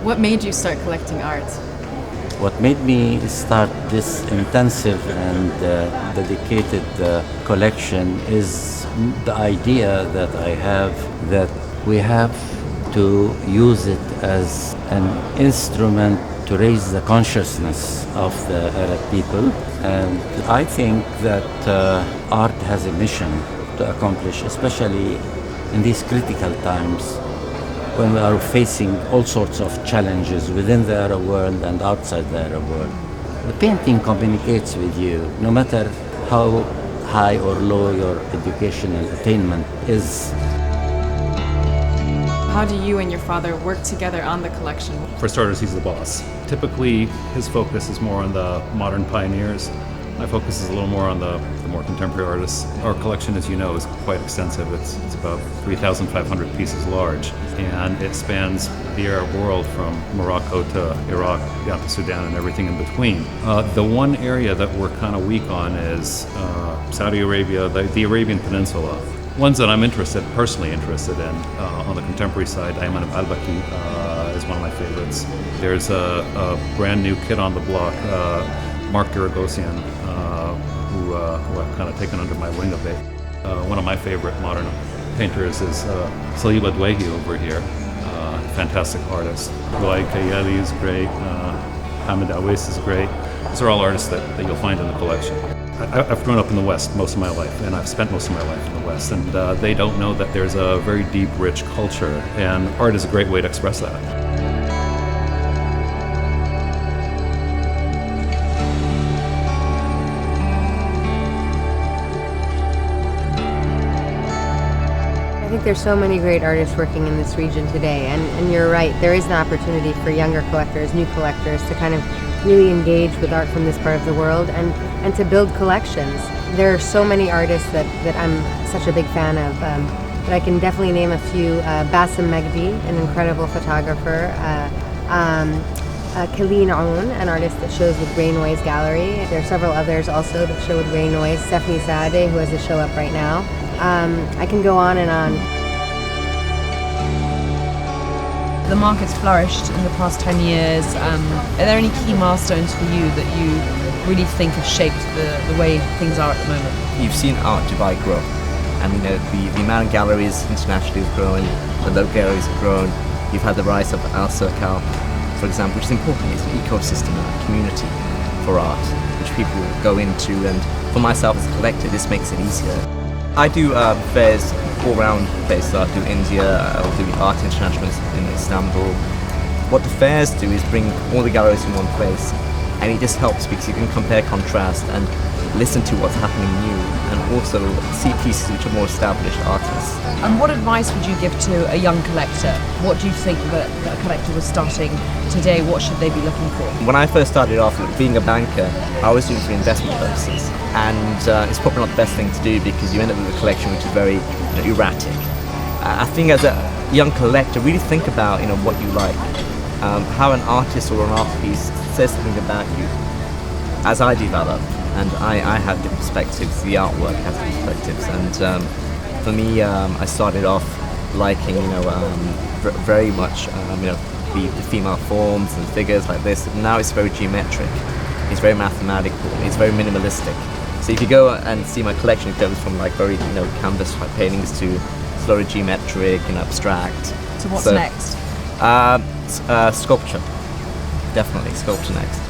What made you start collecting art? What made me start this intensive and dedicated collection is the idea that I have that we have to use it as an instrument to raise the consciousness of the Arab people. And I think that art has a mission to accomplish, especially in these critical times when we are facing all sorts of challenges within the Arab world and outside the Arab world. The painting communicates with you, no matter how high or low your educational attainment is. How do you and your father work together on the collection? For starters, he's the boss. Typically, his focus is more on the modern pioneers. My focus is a little more on the more contemporary artists. Our collection, as you know, is quite extensive. It's about 3,500 pieces large, and it spans the Arab world from Morocco to Iraq, down to Sudan, and everything in between. The one area that we're kind of weak on is Saudi Arabia, the Arabian Peninsula. Ones that I'm personally interested in. On the contemporary side, Ayman al-Baki is one of my favorites. There's a brand new kid on the block, Mark Duragosian, who I've kind of taken under my wing a bit. One of my favorite modern painters is Salih Badwehi over here, fantastic artist. Ruai Kayeli is great, Hamid Awais is great. These are all artists that you'll find in the collection. I've grown up in the West most of my life, and I've spent most of my life in the West, and they don't know that there's a very deep, rich culture, and art is a great way to express that. I think there's so many great artists working in this region today, and you're right, there is an opportunity for younger collectors, new collectors, to kind of really engage with art from this part of the world and to build collections. There are so many artists that I'm such a big fan of, but I can definitely name a few. Bassem Magdi, an incredible photographer. Khalil Aoun, an artist that shows with Grey Noise Gallery. There are several others also that show with Grey Noise. Stephanie Saadeh, who has a show up right now. I can go on and on. The market's flourished in the past 10 years. Are there any key milestones for you that you really think have shaped the way things are at the moment? You've seen Art Dubai grow, and the amount of galleries internationally has grown, the local galleries have grown. You've had the rise of Al Circal, for example, which is important. It's an ecosystem and a community for art, which people go into, and for myself as a collector, this makes it easier. I do fairs all around places. I'll do India, I'll do Art International in Istanbul. What the fairs do is bring all the galleries in one place, and it just helps because you can compare, contrast, and listen to what's happening new, and also see pieces which are more established artists. And what advice would you give to a young collector? What do you think that a collector was starting today, what should they be looking for? When I first started off being a banker, I was doing it for investment purposes, and it's probably not the best thing to do because you end up with a collection which is very erratic. I think as a young collector, really think about what you like, how an artist or an art piece says something about you. As I develop, and I have different perspectives, the artwork has different perspectives, and for me, I started off liking very much the female forms and figures like this. Now it's very geometric, it's very mathematical, it's very minimalistic. So if you go and see my collection, it goes from like very canvas type paintings to slowly geometric and abstract. So what's next? Sculpture, definitely sculpture next.